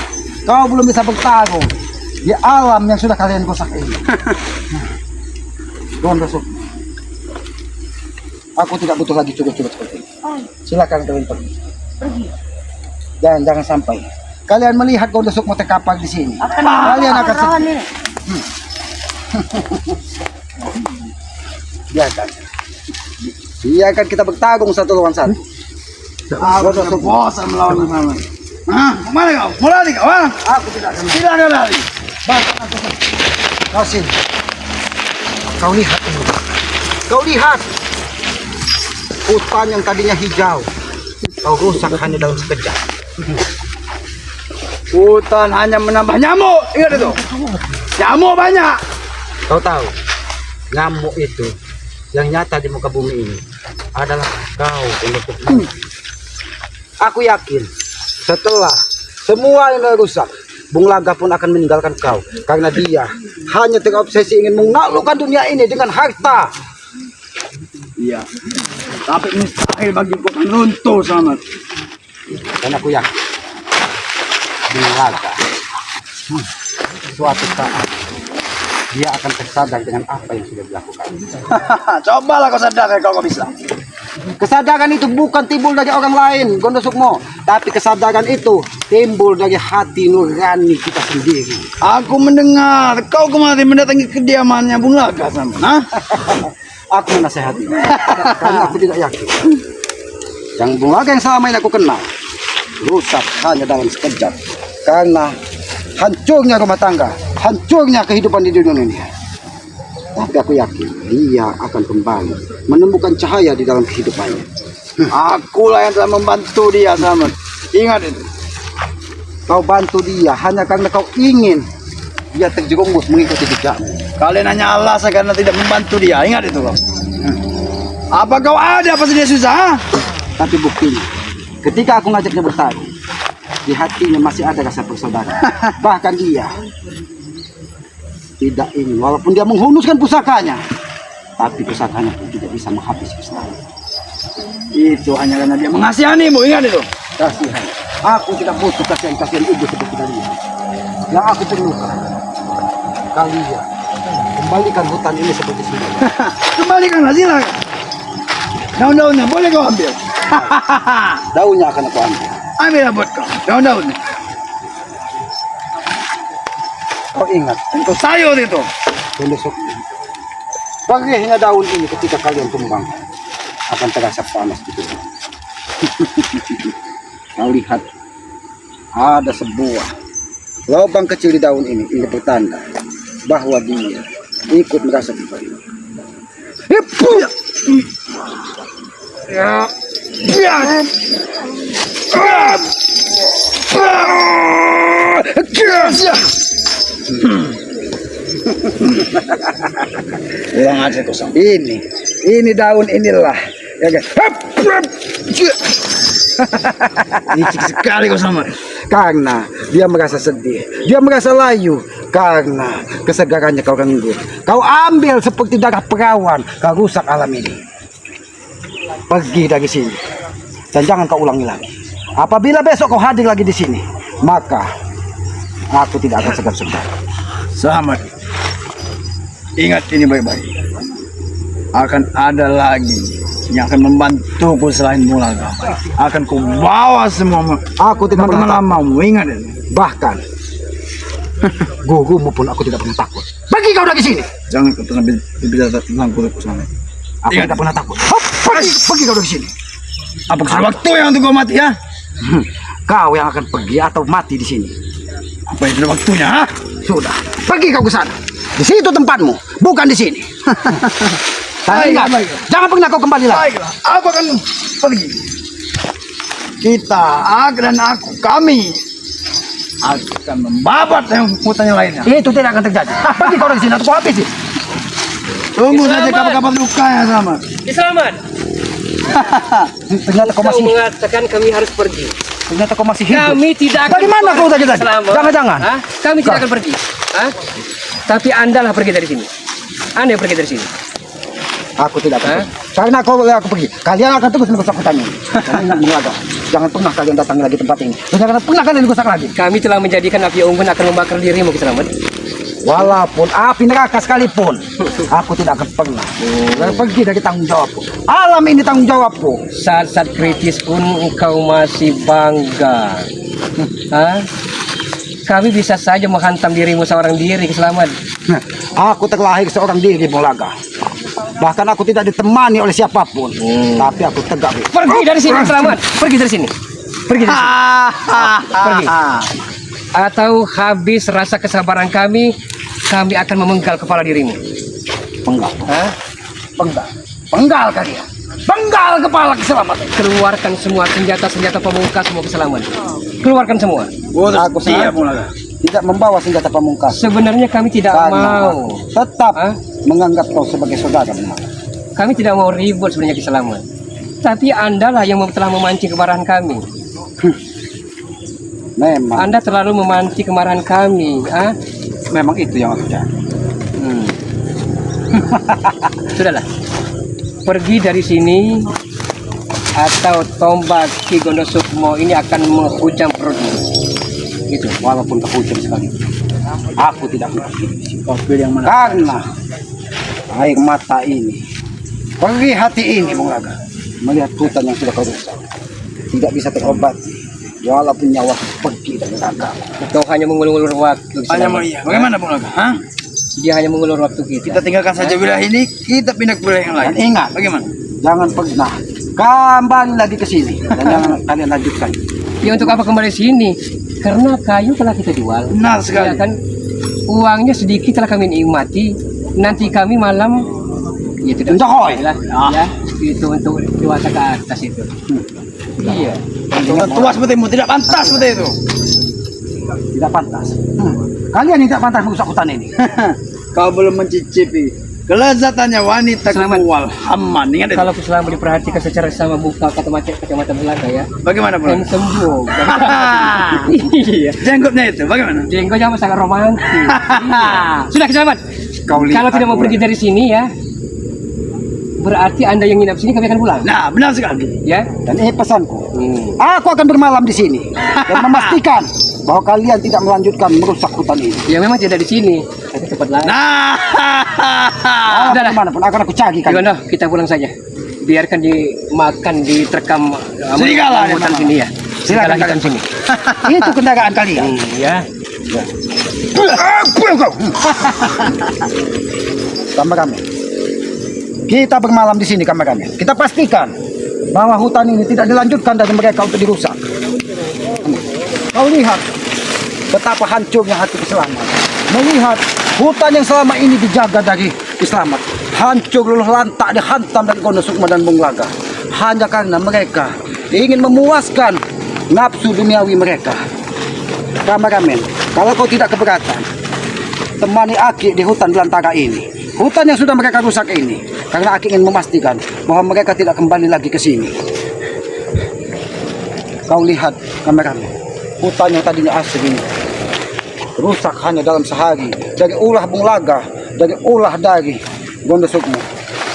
kau belum bisa bertarung di alam yang sudah kalian rusak ini. Tuan Rasuk, aku tidak butuh lagi cukup-cukup seperti ini. Silakan kalian pergi. Jangan sampai kalian melihat Gondok Sukmo terkapar di sini. Kalian akan sedih. Biarkan kita bertarung satu lawan satu. Aku sudah bosan melawan sama. Hah? Kemana kau? Mau lari kau? Hah? Aku tidak akan. Tidak ada lari. Kau sini. Kau lihat ini. Kau lihat. Hutan yang tadinya hijau. Kau rusak hanya dalam sekejap. Hutan hanya menambah nyamuk. Ingat itu. Nyamuk banyak. Kau tahu, nyamuk itu yang nyata di muka bumi ini adalah kau untuk Aku yakin setelah semua yang rusak, Bung Laga pun akan meninggalkan kau karena dia hanya terobsesi ingin menaklukkan dunia ini dengan harta. Iya. Tapi mustahil bagiku akan runtuh sama. Dan aku yakin Bung Laga suatu saat dia akan tersadar dengan apa yang sudah dilakukan. Cobalah kau sadar kalau kau bisa. Kesadaran itu bukan timbul dari orang lain, Gondok Sukmo, tapi kesadaran itu timbul dari hati nurani kita sendiri. Aku mendengar kau kemarin mendatangi kediamannya Bung Laga sama. Hah? Aku menasehati karena aku tidak yakin yang Bung Laga yang selama ini aku kenal rusak hanya dalam sekejap karena hancurnya rumah tangga, hancurnya kehidupan di dunia ini. Tapi aku yakin dia akan kembali menemukan cahaya di dalam kehidupannya. Akulah yang telah membantu dia sama. Ingat itu. Kau bantu dia hanya karena kau ingin dia terjerumus mengikuti jejakmu. Kalian hanya alasan karena tidak membantu dia. Ingat itu kau. Apa kau ada pas dia susah? Ha? Tapi buktinya, ketika aku ngajak dia bertarung, di hatinya masih ada rasa persaudaraan. Bahkan dia tidak ingin, walaupun dia menghunuskan pusakanya, tapi pusakanya pun tidak bisa menghabisi istana. Itu hanya karena dia mengasihanimu. Ingat itu. Kasihan. Aku tidak butuh kasihan ibu seperti kalian. Yang aku perlukan, kalian kembalikan hutan ini seperti semula. Kembalikanlah silakan. Daun-daunnya boleh kau ambil. Daunnya akan aku ambil. Ambillah buat kau. Daun-daunnya. Kau ingat, Kau sayur itu. besok perihnya daun ini ketika kalian tumbang akan terasa panas di tubuh. Kau lihat, ada sebuah lubang kecil di daun ini. Ini pertanda bahwa dia ikut merasa pribadi. Kurang aja kau sama. Ini daun inilah. Ya kan? Licik sekali kau sama. Karena dia merasa sedih, dia merasa layu karena kesegarannya kau ganggu. Kau ambil seperti darah perawan, kau rusak alam ini. Pergi dari sini dan jangan kau ulangi lagi. Apabila besok kau hadir lagi di sini, maka aku tidak akan segan-segan. Selamat. Ingat ini baik-baik. Akan ada lagi yang akan membantuku selain Mulaga. Akan ku bawa semua Aku tidak pernah takut. teman-teman ingat ini. Bahkan gurumu pun aku tidak pernah takut. Pergi kau dari sini. Jangan kau pernah berbicara tentang guruku sama. Aku Ingat. tidak pernah takut. Hop, pergi kau dari sini. Apa sudah waktu yang untuk kau mati ya? Kau yang akan pergi atau mati di sini. Apa yang sudah waktunya? Ha? Sudah, pergi kau ke sana. Di situ tempatmu, bukan di sini. Dan ingat, jangan pernah kau kembali lagi. Baiklah, aku akan pergi. Kita, aku dan aku, kami akan membabat yang hutan yang lainnya. Itu tidak akan terjadi. Pergi kau dari sini atau kau habisi. Tunggu saja kabar-kabar luka ya sama. Selamat. Ternyata kau Kau masih, mengatakan kami harus pergi. ternyata kau masih hidup. Kami tidak akan Bagaimana kau tadi? Selamat. Jangan-jangan. Hah? Kami tidak akan pergi. Hah? Tapi Anda lah pergi dari sini. Anda yang pergi dari sini. Aku tidak akan Hah? pergi. Karena aku pergi, kalian akan terus merusak hutan ini. Dan ingat Mulaga, jangan pernah kalian datangi lagi tempat ini. Dan jangan pernah kalian rusak lagi. Kami telah menjadikan api unggun akan membakar dirimu, Selamat. Walaupun api neraka sekalipun, aku tidak akan pernah pergi dari tanggung jawabku. Alam ini tanggung jawabku. Saat-saat kritis pun engkau masih bangga. Hah? Kami bisa saja menghantam dirimu seorang diri, Selamat. Aku terlahir seorang diri Mulaga. Bahkan aku tidak ditemani oleh siapapun. Tapi aku tegak. Pergi dari sini, Selamat. Pergi dari sini. Pergi dari sini. Pergi. Atau habis rasa kesabaran kami akan memenggal kepala dirimu. Penggal. Hah? Penggal. Penggal kalian. Penggal kepala keselamatan. Keluarkan semua senjata-senjata pamungkasmu, Selamat. Keluarkan semua. Aku Siap, sangat Mulaga. tidak membawa senjata pamungkas. Sebenarnya kami tidak Karena mau. tetap Hah? menganggap kau sebagai saudara. Mulaga. Kami tidak mau ribut sebenarnya, Selamat. Tapi Anda lah yang telah memancing kemarahan kami. Memang, Anda terlalu memancing kemarahan kami. Ah? memang itu yang aku cari. Sudahlah. Pergi dari sini atau tombak Ki Gondo Sukmo ini akan menghujam perutmu. Itu walaupun kehujung sekali. Aku tidak pergi. Kau pilih yang mana? Karena air mata ini, perih hati ini Mulaga, melihat hutan yang sudah kau rusak, tidak bisa terobati. Walaupun nyawa pergi dari raga. Kau hanya mengulur waktu. Hanya mau Selamat. iya. Bagaimana, Mulaga? Hah? Dia hanya mengulur waktu kita. Kita tinggalkan saja wilayah ini, kita pindah ke wilayah yang lain. Dan ingat, Bagaimana? jangan pernah kembali lagi ke sini dan jangan kalian lanjutkan. Ya untuk apa kembali sini? Karena kayu telah kita jual. Benar sekali. Ya kan? Uangnya sedikit telah kami nikmati. Nanti kami malam ya tidak Enjoy. lah. Ya, itu untuk dewasa ke atas itu. Iya. Orang tua sepertimu tidak pantas seperti itu. Tidak pantas. Kalian tidak pantas merusak hutan ini. Kau belum mencicipi kelezatannya wanita Selamat. kewal Haman. Ingat itu. Kalau selama diperhatikan secara sama buka kacamata belakang ya. Bagaimana, Bro? Handsome juga. Iya. Jenggotnya itu bagaimana? Jenggotnya sangat romantis. Iya. Sudah Selamat. Kau lihat Kalau tidak mau aku. pergi dari sini ya, berarti Anda yang nginap sini kami akan pulang. Nah, benar sekali. Ya. Dan ini pesanku, aku akan bermalam di sini dan memastikan bahwa kalian tidak melanjutkan merusak hutan ini. Ya memang tidak di sini, tapi cepat lah. Nah, Udah lah. Dimanapun akan aku cari kalian. Gimana? Kita pulang saja. Biarkan dimakan, diterkam Serigala, hutan memang. sini ya. Serigala Silakan hitam sini. Itu kendaraan kalian. Iya. Sama kami. Kita bermalam di sini kameranya. Kita pastikan bahwa hutan ini tidak dilanjutkan dari mereka untuk dirusak. Kau lihat betapa hancurnya hati keselamatan. Melihat Hutan yang selama ini dijaga dari Islamat hancur luluh lantak, dihantam dari Gondo Sukma dan Bung Laga hanya karena mereka ingin memuaskan nafsu duniawi mereka. Kameramen, kalau kau tidak keberatan, temani Aki di hutan belantara ini, hutan yang sudah mereka rusak ini, karena Aki ingin memastikan bahwa mereka tidak kembali lagi ke sini. Kau lihat, kameramen, hutan yang tadinya asri ini rusak hanya dalam sehari, dari ulah Bung Laga, dari ulah dari Gondo Sukma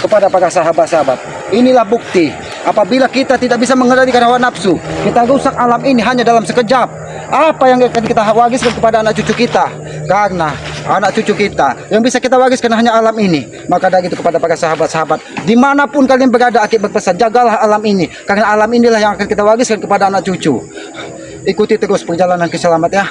kepada para sahabat-sahabat. Inilah bukti apabila kita tidak bisa mengendalikan hawa nafsu, kita rusak alam ini hanya dalam sekejap. Apa yang akan kita wariskan kepada anak cucu kita? Karena anak cucu kita yang bisa kita wariskan hanya alam ini. Maka dari itu kepada para sahabat-sahabat, dimanapun kalian berada, Aki berpesan, jagalah alam ini, karena alam inilah yang akan kita wariskan kepada anak cucu. Ikuti terus perjalanan keselamat ya.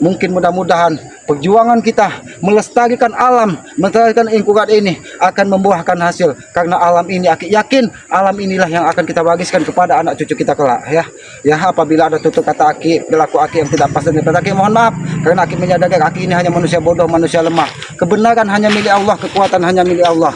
Mungkin mudah-mudahan perjuangan kita melestarikan alam, melestarikan lingkungan ini akan membuahkan hasil. Karena alam ini, Aki yakin alam inilah yang akan kita wariskan kepada anak cucu kita kelak ya. Ya, apabila ada tutur kata Aki, perilaku Aki yang tidak pas dengan Aki, mohon maaf. Karena Aki menyadari Aki ini hanya manusia bodoh, manusia lemah. Kebenaran hanya milik Allah, kekuatan hanya milik Allah.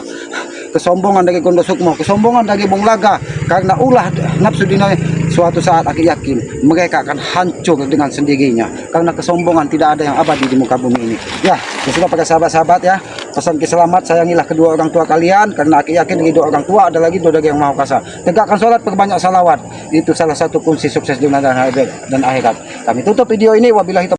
Kesombongan dari Gondo Sukma, kesombongan dari Bung Laga, karena ulah nafsu dunia, suatu saat Aki yakin mereka akan hancur dengan sendirinya. Karena kesombongan tidak ada yang abadi di muka bumi ini. Ya, sudah para sahabat-sahabat ya, pesan keselamat, sayangilah kedua orang tua kalian, karena Aki yakin ridho orang tua adalah ridho dari Yang Maha Kuasa. Tegakkan sholat, perbanyak salawat, itu salah satu kunci sukses dunia dan akhirat. Kami tutup video ini, wabillahi taufiq.